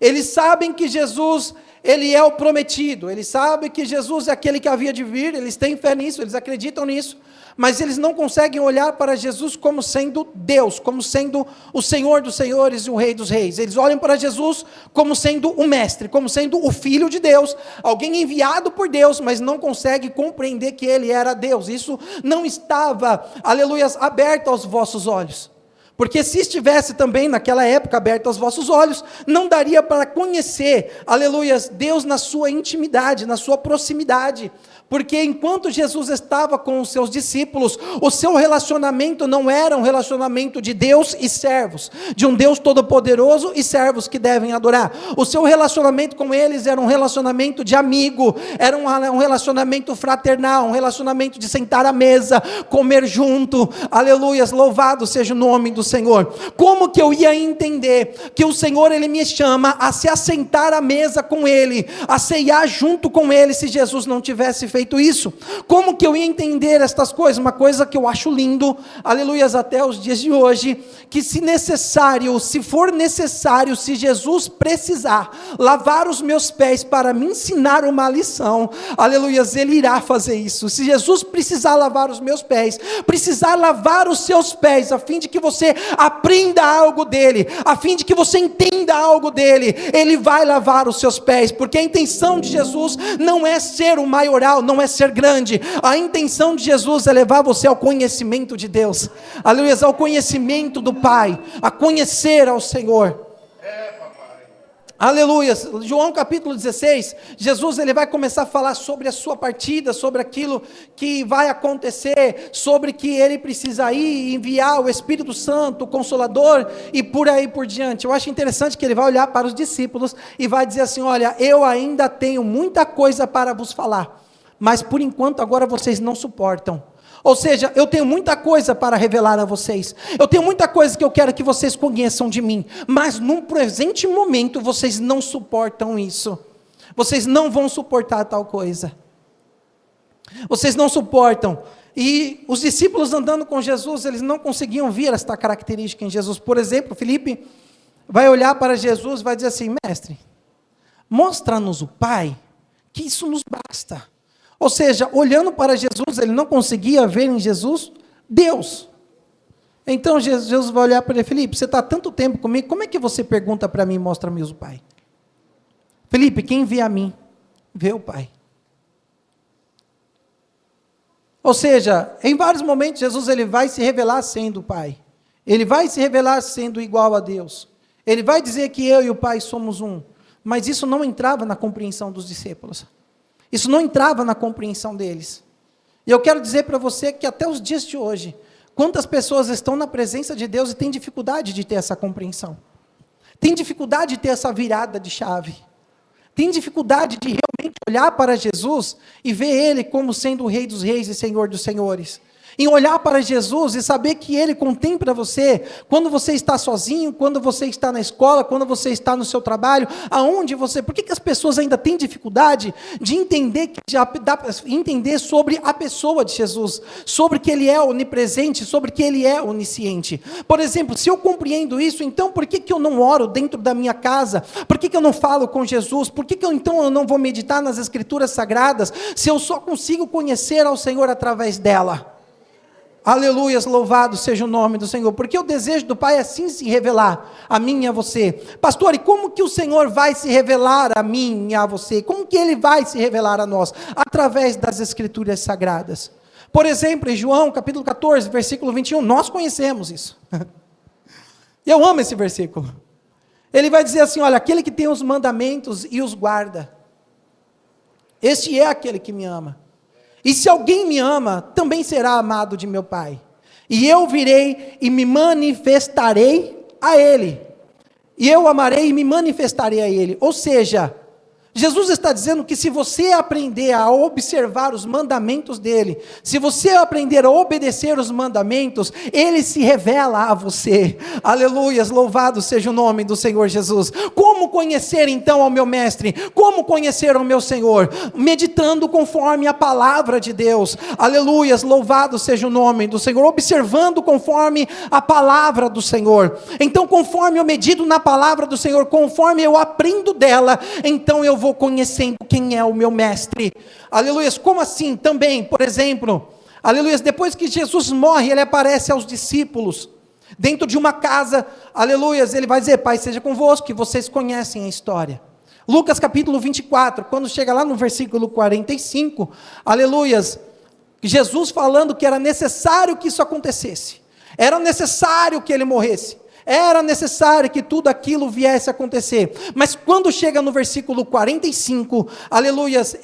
Eles sabem que Jesus, ele é o prometido. Eles sabem que Jesus é aquele que havia de vir. Eles têm fé nisso, eles acreditam nisso. Mas eles não conseguem olhar para Jesus como sendo Deus, como sendo o Senhor dos senhores e o Rei dos reis. Eles olham para Jesus como sendo o mestre, como sendo o Filho de Deus, alguém enviado por Deus, mas não consegue compreender que ele era Deus. Isso não estava, aleluia, aberto aos vossos olhos. Porque se estivesse também naquela época aberto aos vossos olhos, não daria para conhecer, aleluia, Deus na sua intimidade, na sua proximidade. Porque enquanto Jesus estava com os seus discípulos, o seu relacionamento não era um relacionamento de Deus e servos, de um Deus todo-poderoso e servos que devem adorar. O seu relacionamento com eles era um relacionamento de amigo, era um relacionamento fraternal, um relacionamento de sentar à mesa, comer junto, aleluia, louvado seja o nome do Senhor. Como que eu ia entender que o Senhor, ele me chama a se assentar à mesa com ele, a ceiar junto com ele, se Jesus não tivesse feito isso? Como que eu ia entender estas coisas? Uma coisa que eu acho lindo, aleluias, até os dias de hoje, que se necessário, se for necessário, se Jesus precisar lavar os meus pés para me ensinar uma lição, aleluias, ele irá fazer isso. Se Jesus precisar lavar os meus pés, precisar lavar os seus pés, a fim de que você aprenda algo dele, a fim de que você entenda algo dele. Ele vai lavar os seus pés, porque a intenção de Jesus não é ser o maioral, não é ser grande. A intenção de Jesus é levar você ao conhecimento de Deus, aleluia, ao conhecimento do Pai, a conhecer ao Senhor. Aleluia. João capítulo 16, Jesus ele vai começar a falar sobre a sua partida, sobre aquilo que vai acontecer, sobre que ele precisa ir enviar o Espírito Santo, o Consolador, e por aí por diante. Eu acho interessante que ele vai olhar para os discípulos e vai dizer assim: olha, eu ainda tenho muita coisa para vos falar, mas por enquanto agora vocês não suportam. Ou seja, eu tenho muita coisa para revelar a vocês, eu tenho muita coisa que eu quero que vocês conheçam de mim, mas num presente momento vocês não suportam isso, vocês não vão suportar tal coisa, vocês não suportam. E os discípulos andando com Jesus, eles não conseguiam ver esta característica em Jesus. Por exemplo, Filipe vai olhar para Jesus e vai dizer assim: mestre, mostra-nos o Pai, que isso nos basta. Ou seja, olhando para Jesus, ele não conseguia ver em Jesus Deus. Então Jesus vai olhar para ele: Filipe, você está há tanto tempo comigo, como é que você pergunta para mim, mostra-me o Pai? Filipe, quem vê a mim, vê o Pai. Ou seja, em vários momentos Jesus ele vai se revelar sendo o Pai. Ele vai se revelar sendo igual a Deus. Ele vai dizer que eu e o Pai somos um. Mas isso não entrava na compreensão dos discípulos. Isso não entrava na compreensão deles. E eu quero dizer para você que até os dias de hoje, quantas pessoas estão na presença de Deus e têm dificuldade de ter essa compreensão. Tem dificuldade de ter essa virada de chave. Tem dificuldade de realmente olhar para Jesus e ver Ele como sendo o Rei dos Reis e Senhor dos Senhores. Em olhar para Jesus e saber que Ele contempla você, quando você está sozinho, quando você está na escola, quando você está no seu trabalho, aonde você... Por que as pessoas ainda têm dificuldade de entender, entender sobre a pessoa de Jesus, sobre que Ele é onipresente, sobre que Ele é onisciente? Por exemplo, se eu compreendo isso, então por que eu não oro dentro da minha casa? Por que eu não falo com Jesus? Por que então eu não vou meditar nas Escrituras Sagradas, se eu só consigo conhecer ao Senhor através dela? Aleluias, louvado seja o nome do Senhor, porque o desejo do Pai é assim se revelar a mim e a você. Pastor, e como que o Senhor vai se revelar a mim e a você? Como que Ele vai se revelar a nós? Através das Escrituras Sagradas. Por exemplo, em João capítulo 14, versículo 21, nós conhecemos isso. E eu amo esse versículo. Ele vai dizer assim: olha, aquele que tem os mandamentos e os guarda, este é aquele que me ama. E se alguém me ama, também será amado de meu Pai. E eu virei e me manifestarei a Ele. E eu amarei e me manifestarei a Ele. Ou seja, Jesus está dizendo que se você aprender a observar os mandamentos dEle, se você aprender a obedecer os mandamentos, Ele se revela a você. Aleluias, louvado seja o nome do Senhor Jesus. Como conhecer então ao meu Mestre? Como conhecer ao meu Senhor? Meditando conforme a palavra de Deus. Aleluias, louvado seja o nome do Senhor. Observando conforme a palavra do Senhor. Então, conforme eu medito na palavra do Senhor, conforme eu aprendo dela, então eu vou conhecendo quem é o meu mestre. Aleluias, como assim? Também, por exemplo, aleluias, depois que Jesus morre, ele aparece aos discípulos, dentro de uma casa, aleluias, ele vai dizer: Pai seja convosco, que vocês conhecem a história. Lucas capítulo 24, quando chega lá no versículo 45, aleluias, Jesus falando que era necessário que isso acontecesse, era necessário que ele morresse, era necessário que tudo aquilo viesse a acontecer. Mas quando chega no versículo 45, aleluias,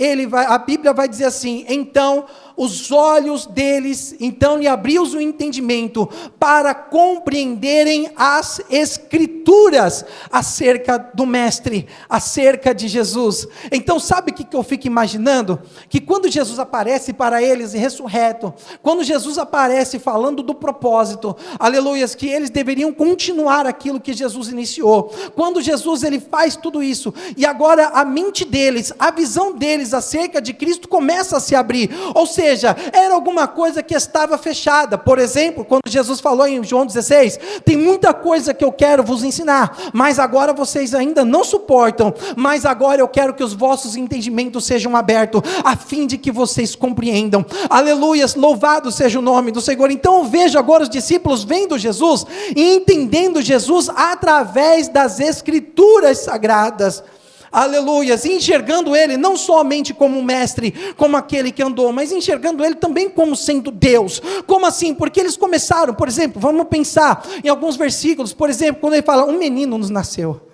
a Bíblia vai dizer assim: então os olhos deles, então lhe abriu o entendimento, para compreenderem as Escrituras, acerca do Mestre, acerca de Jesus. Então sabe o que eu fico imaginando? Que quando Jesus aparece para eles ressurreto, quando Jesus aparece falando do propósito, aleluias, que eles deveriam continuar aquilo que Jesus iniciou, quando Jesus ele faz tudo isso, e agora a mente deles, a visão deles acerca de Cristo começa a se abrir, ou seja, seja, era alguma coisa que estava fechada. Por exemplo, quando Jesus falou em João 16, tem muita coisa que eu quero vos ensinar, mas agora vocês ainda não suportam, mas agora eu quero que os vossos entendimentos sejam abertos, a fim de que vocês compreendam. Aleluias, louvado seja o nome do Senhor. Então eu vejo agora os discípulos vendo Jesus e entendendo Jesus através das Escrituras Sagradas. Aleluias, enxergando Ele não somente como um mestre, como aquele que andou, mas enxergando Ele também como sendo Deus. Como assim? Porque eles começaram, por exemplo, vamos pensar em alguns versículos, por exemplo, quando ele fala, um menino nos nasceu,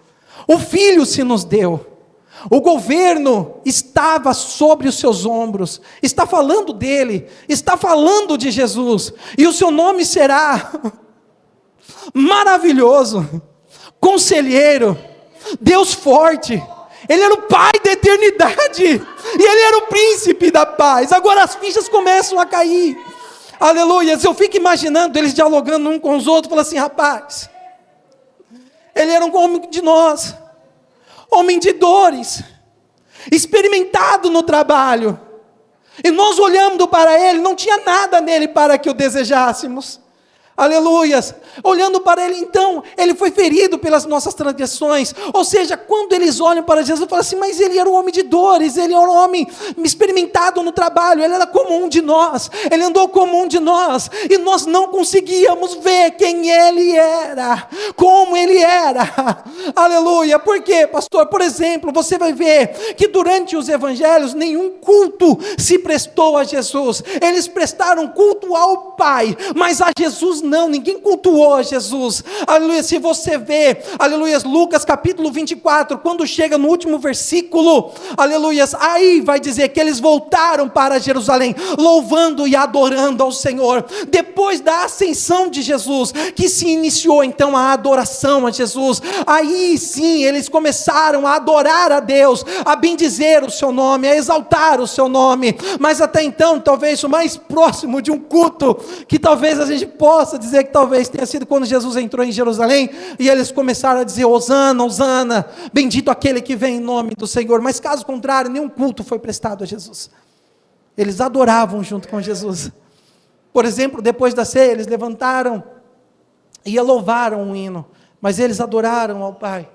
o filho se nos deu, o governo estava sobre os seus ombros, está falando dele, está falando de Jesus, e o seu nome será maravilhoso, conselheiro, Deus forte. Ele era o Pai da eternidade, e Ele era o príncipe da paz. Agora as fichas começam a cair, aleluia. Eu fico imaginando eles dialogando um com os outros, falando assim, rapaz, Ele era um homem de nós, homem de dores, experimentado no trabalho, e nós olhando para Ele, não tinha nada nele para que o desejássemos. Aleluias, olhando para Ele, então, Ele foi ferido pelas nossas transgressões. Ou seja, quando eles olham para Jesus, falam assim, mas Ele era um homem de dores, Ele era um homem experimentado no trabalho, Ele era como um de nós, Ele andou como um de nós, e nós não conseguíamos ver quem Ele era, como Ele era. Aleluia, por quê, pastor? Por exemplo, você vai ver que durante os evangelhos, nenhum culto se prestou a Jesus, eles prestaram culto ao Pai, mas a Jesus não, ninguém cultuou a Jesus. Aleluia, se você vê, aleluia, Lucas capítulo 24, quando chega no último versículo, aleluia, aí vai dizer que eles voltaram para Jerusalém, louvando e adorando ao Senhor. Depois da ascensão de Jesus, que se iniciou então a adoração a Jesus, aí sim, eles começaram a adorar a Deus, a bendizer o seu nome, a exaltar o seu nome. Mas até então, talvez o mais próximo de um culto, que talvez a gente possa dizer que talvez tenha sido quando Jesus entrou em Jerusalém, e eles começaram a dizer, Hosana, Hosana, bendito aquele que vem em nome do Senhor. Mas caso contrário, nenhum culto foi prestado a Jesus. Eles adoravam junto com Jesus. Por exemplo, depois da ceia, eles levantaram e louvaram um hino, mas eles adoraram ao Pai,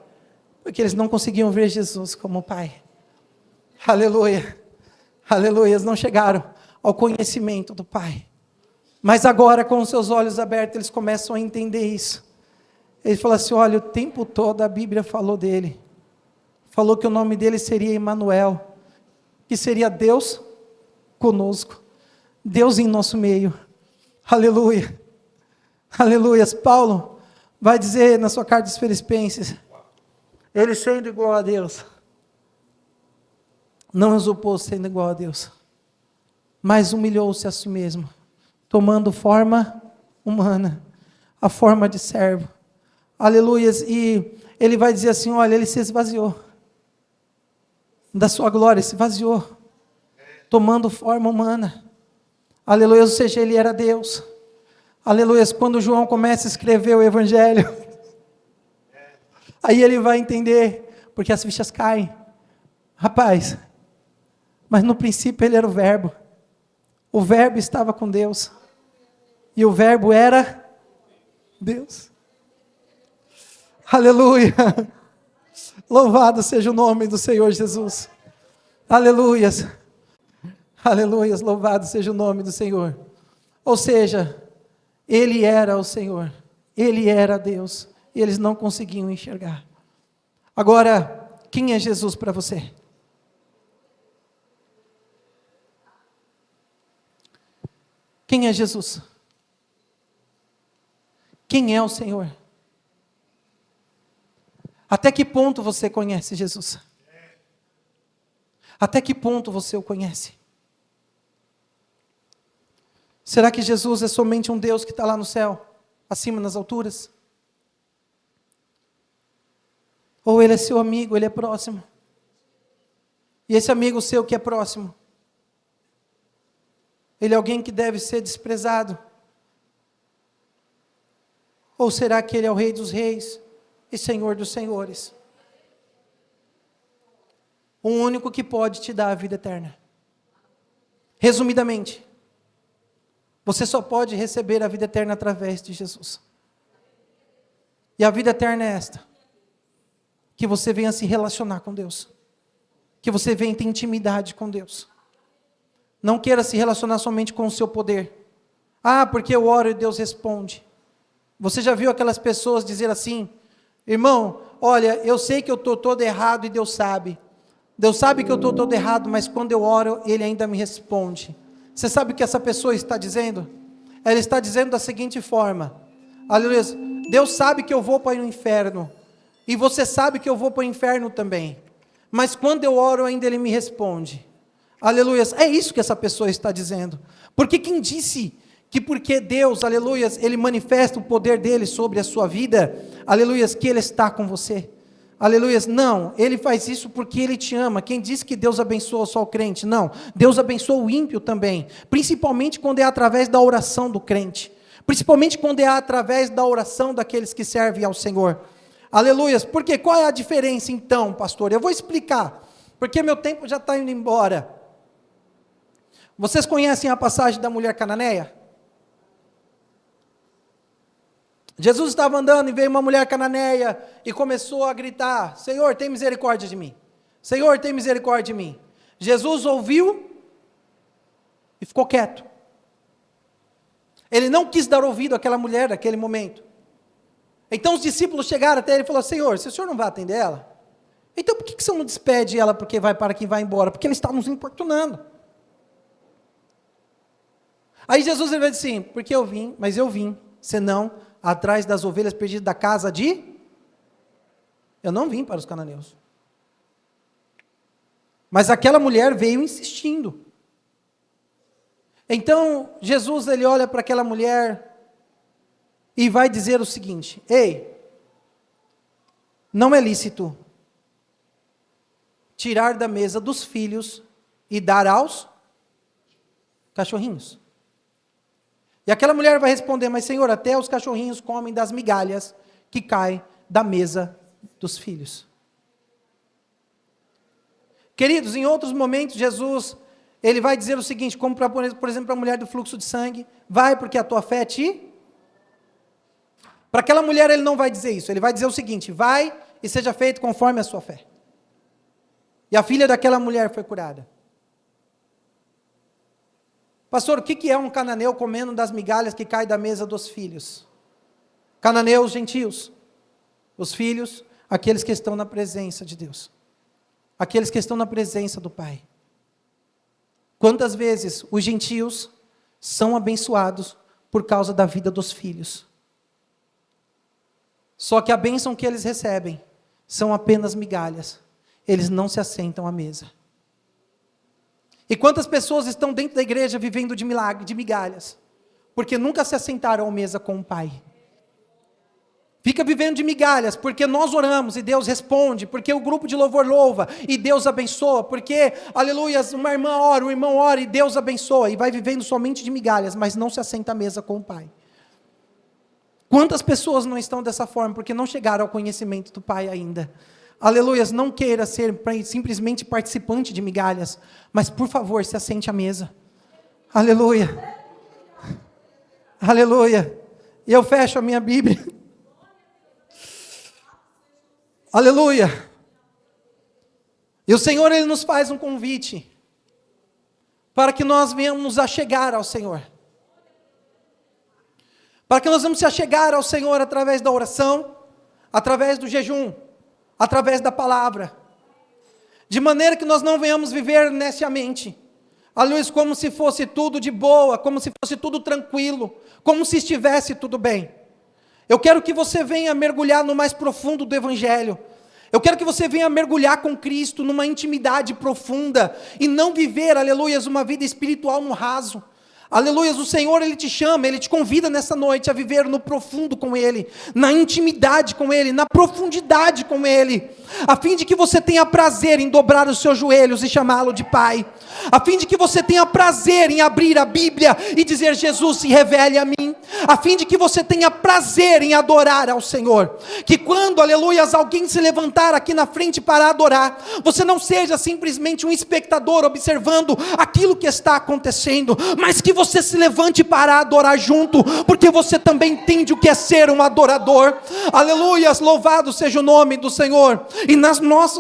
porque eles não conseguiam ver Jesus como Pai. Aleluia, aleluia, eles não chegaram ao conhecimento do Pai. Mas agora, com os seus olhos abertos, eles começam a entender isso. Ele fala assim, olha, o tempo todo a Bíblia falou dele. Falou que o nome dele seria Emanuel, que seria Deus conosco, Deus em nosso meio. Aleluia, aleluia. Paulo vai dizer na sua carta aos Filipenses, ele sendo igual a Deus, não usurpou sendo igual a Deus, mas humilhou-se a si mesmo, tomando forma humana, a forma de servo. Aleluias. E ele vai dizer assim, olha, ele se esvaziou da sua glória, se esvaziou, tomando forma humana. Aleluia, ou seja, ele era Deus. Aleluia, quando João começa a escrever o Evangelho, aí ele vai entender, porque as fichas caem. Rapaz, mas no princípio ele era o Verbo estava com Deus, e o Verbo era Deus. Aleluia, louvado seja o nome do Senhor Jesus. Aleluias, aleluias, louvado seja o nome do Senhor. Ou seja, Ele era o Senhor, Ele era Deus, e eles não conseguiam enxergar. Agora, quem é Jesus para você? Quem é Jesus? Quem é o Senhor? Até que ponto você conhece Jesus? Até que ponto você o conhece? Será que Jesus é somente um Deus que está lá no céu, acima nas alturas? Ou Ele é seu amigo, Ele é próximo? E esse amigo seu que é próximo, ele é alguém que deve ser desprezado? Ou será que Ele é o Rei dos Reis e Senhor dos Senhores? O único que pode te dar a vida eterna. Resumidamente, você só pode receber a vida eterna através de Jesus. E a vida eterna é esta: que você venha se relacionar com Deus, que você venha ter intimidade com Deus. Não queira se relacionar somente com o seu poder. Ah, porque eu oro e Deus responde. Você já viu aquelas pessoas dizer assim: irmão, olha, eu sei que eu estou todo errado e Deus sabe. Deus sabe que eu estou todo errado, mas quando eu oro, Ele ainda me responde. Você sabe o que essa pessoa está dizendo? Ela está dizendo da seguinte forma: aleluia, Deus sabe que eu vou para o inferno, e você sabe que eu vou para o inferno também, mas quando eu oro ainda Ele me responde. Aleluia, é isso que essa pessoa está dizendo. Porque quem disse que porque Deus, aleluia, Ele manifesta o poder dEle sobre a sua vida, aleluia, que Ele está com você? Aleluia, não, Ele faz isso porque Ele te ama. Quem disse que Deus abençoa só o crente? Não, Deus abençoa o ímpio também, principalmente quando é através da oração do crente, principalmente quando é através da oração daqueles que servem ao Senhor. Aleluia, porque qual é a diferença então, pastor? Eu vou explicar, porque meu tempo já está indo embora. Vocês conhecem a passagem da mulher cananeia? Jesus estava andando e veio uma mulher cananeia e começou a gritar: Senhor, tem misericórdia de mim. Senhor, tem misericórdia de mim. Jesus ouviu e ficou quieto. Ele não quis dar ouvido àquela mulher naquele momento. Então os discípulos chegaram até ele e falaram: Senhor, se o Senhor não vai atender ela, então por que o Senhor não despede ela porque vai para que vai embora? Porque ele está nos importunando. Aí Jesus ele vai dizer assim: porque eu vim, mas eu vim, senão atrás das ovelhas perdidas da casa de... Eu não vim para os cananeus. Mas aquela mulher veio insistindo. Então, Jesus, ele olha para aquela mulher e vai dizer o seguinte: ei, não é lícito tirar da mesa dos filhos e dar aos cachorrinhos. E aquela mulher vai responder: mas Senhor, até os cachorrinhos comem das migalhas que caem da mesa dos filhos. Queridos, em outros momentos, Jesus, ele vai dizer o seguinte, como para, por exemplo, para a mulher do fluxo de sangue: vai porque a tua fé te... Para aquela mulher ele não vai dizer isso, ele vai dizer o seguinte: vai e seja feito conforme a sua fé. E a filha daquela mulher foi curada. Pastor, o que é um cananeu comendo das migalhas que caem da mesa dos filhos? Cananeus, gentios. Os filhos, aqueles que estão na presença de Deus. Aqueles que estão na presença do Pai. Quantas vezes os gentios são abençoados por causa da vida dos filhos? Só que a bênção que eles recebem são apenas migalhas. Eles não se assentam à mesa. E quantas pessoas estão dentro da igreja vivendo de milagre, de migalhas, porque nunca se assentaram à mesa com o Pai. Fica vivendo de migalhas, porque nós oramos e Deus responde, porque o grupo de louvor louva e Deus abençoa, porque, aleluia, uma irmã ora, um irmão ora e Deus abençoa, e vai vivendo somente de migalhas, mas não se assenta à mesa com o Pai. Quantas pessoas não estão dessa forma, porque não chegaram ao conhecimento do Pai ainda? Aleluias, não queira ser simplesmente participante de migalhas, mas por favor, se assente à mesa. Aleluia. Aleluia. E eu fecho a minha Bíblia. Aleluia. E o Senhor, Ele nos faz um convite, para que nós venhamos nos achegar ao Senhor. Para que nós vamos se achegar ao Senhor através da oração, através do jejum, através da palavra, de maneira que nós não venhamos viver neciamente, aleluia, como se fosse tudo de boa, como se fosse tudo tranquilo, como se estivesse tudo bem. Eu quero que você venha mergulhar no mais profundo do Evangelho. Eu quero que você venha mergulhar com Cristo numa intimidade profunda, e não viver, aleluia, uma vida espiritual no raso. Aleluia, o Senhor, Ele te chama, Ele te convida nessa noite a viver no profundo com Ele, na intimidade com Ele, na profundidade com Ele. a fim de que você tenha prazer em dobrar os seus joelhos e chamá-lo de Pai, a fim de que você tenha prazer em abrir a Bíblia e dizer: Jesus, se revele a mim, a fim de que você tenha prazer em adorar ao Senhor, que quando, aleluias, alguém se levantar aqui na frente para adorar, você não seja simplesmente um espectador observando aquilo que está acontecendo, mas que você se levante para adorar junto, porque você também entende o que é ser um adorador. Aleluias, louvado seja o nome do Senhor. E no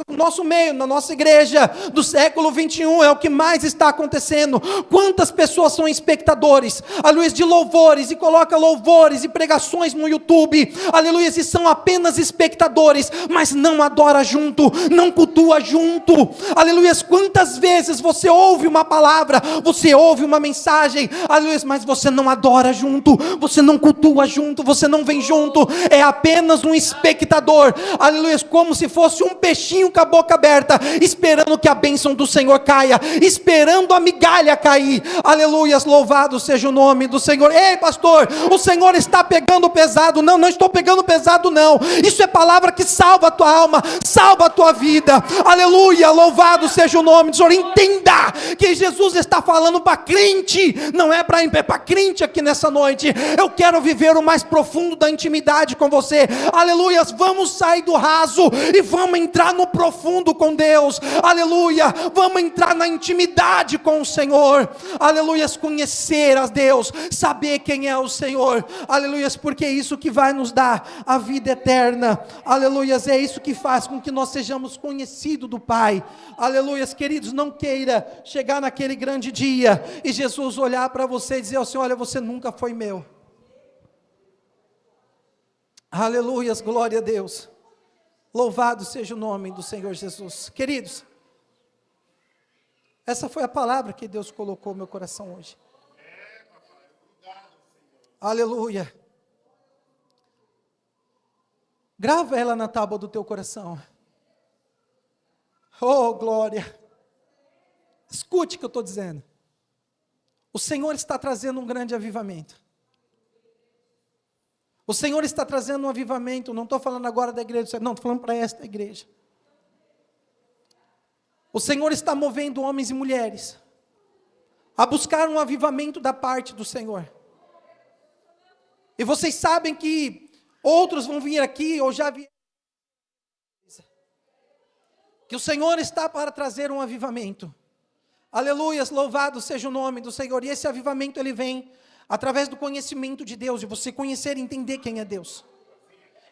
nosso meio, na nossa igreja do século 21, é o que mais está acontecendo. Quantas pessoas são espectadores, aleluia, de louvores, e coloca louvores e pregações no YouTube, aleluia, e são apenas espectadores, mas não adora junto, não cultua junto. Aleluia, quantas vezes você ouve uma palavra, você ouve uma mensagem, aleluia, mas você não adora junto, você não cultua junto, você não vem junto, é apenas um espectador, aleluia, como se fosse um peixinho com a boca aberta, esperando que a bênção do Senhor caia, esperando a migalha cair. Aleluia, louvado seja o nome do Senhor. Ei, pastor, o Senhor está pegando pesado. Não, não estou pegando pesado não, isso é palavra que salva a tua alma, salva a tua vida. Aleluia, louvado seja o nome do Senhor. Entenda que Jesus está falando para crente, não é para crente aqui nessa noite. Eu quero viver o mais profundo da intimidade com você. Aleluia, vamos sair do raso e vamos entrar no profundo com Deus. Aleluia, vamos entrar na intimidade com o Senhor. Aleluia, conhecer a Deus, saber quem é o Senhor. Aleluia, porque é isso que vai nos dar a vida eterna. Aleluia, é isso que faz com que nós sejamos conhecidos do Pai. Aleluia, queridos, não queira chegar naquele grande dia e Jesus olhar para você e dizer assim: olha, você nunca foi meu. Aleluia, glória a Deus. Louvado seja o nome do Senhor Jesus. Queridos, essa foi a palavra que Deus colocou no meu coração hoje. Aleluia. Grava ela na tábua do teu coração. Oh, glória. Escute o que eu estou dizendo. O Senhor está trazendo um grande avivamento. O Senhor está trazendo um avivamento. Não estou falando agora da igreja, não, estou falando para esta igreja. O Senhor está movendo homens e mulheres a buscar um avivamento da parte do Senhor. E vocês sabem que outros vão vir aqui, ou já vieram, que o Senhor está para trazer um avivamento. Aleluias, louvado seja o nome do Senhor. E esse avivamento, ele vem através do conhecimento de Deus, de você conhecer e entender quem é Deus.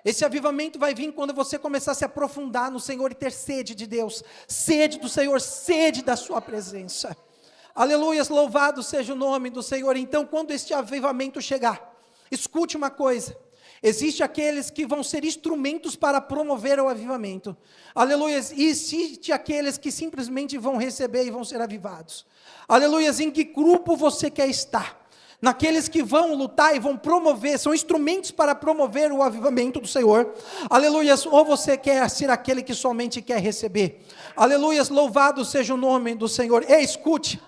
Esse avivamento vai vir quando você começar a se aprofundar no Senhor e ter sede de Deus, sede do Senhor, sede da sua presença. Aleluias, louvado seja o nome do Senhor. Então, quando este avivamento chegar, escute uma coisa: existe aqueles que vão ser instrumentos para promover o avivamento. Aleluia. E existe aqueles que simplesmente vão receber e vão ser avivados. Aleluia. Em que grupo você quer estar? Naqueles que vão lutar e vão promover, são instrumentos para promover o avivamento do Senhor. Aleluia. Ou você quer ser aquele que somente quer receber? Aleluia. Louvado seja o nome do Senhor. Ei, escute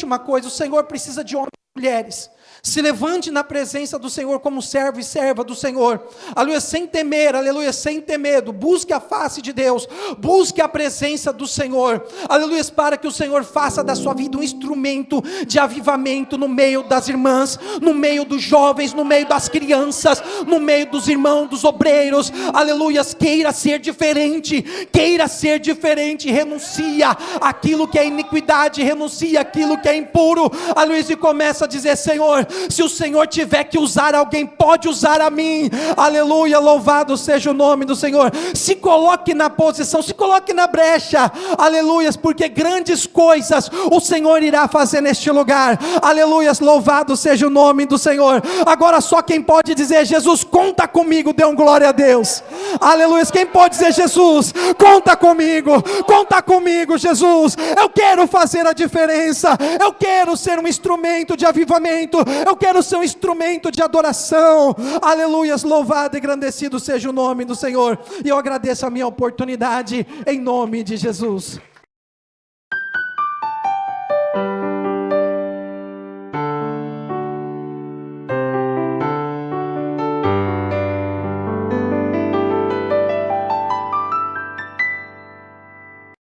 uma coisa: o Senhor precisa de homens e mulheres. Se levante na presença do Senhor como servo e serva do Senhor, aleluia, sem temer, aleluia, sem ter medo. Busque a face de Deus, busque a presença do Senhor, aleluia, para que o Senhor faça da sua vida um instrumento de avivamento no meio das irmãs, no meio dos jovens, no meio das crianças, no meio dos irmãos, dos obreiros. Aleluia, queira ser diferente, renuncia aquilo que é iniquidade, renuncia aquilo que é impuro, aleluia, e começa a dizer: Senhor, se o Senhor tiver que usar alguém, pode usar a mim. Aleluia, louvado seja o nome do Senhor. Se coloque na posição, se coloque na brecha, aleluia, porque grandes coisas o Senhor irá fazer neste lugar. Aleluia, louvado seja o nome do Senhor. Agora só quem pode dizer: Jesus, conta comigo, dê um glória a Deus. Aleluia, quem pode dizer: Jesus, conta comigo, Jesus, eu quero fazer a diferença, eu quero ser um instrumento de avivamento, eu quero ser um instrumento de adoração. Aleluia, louvado e engrandecido seja o nome do Senhor. E eu agradeço a minha oportunidade em nome de Jesus.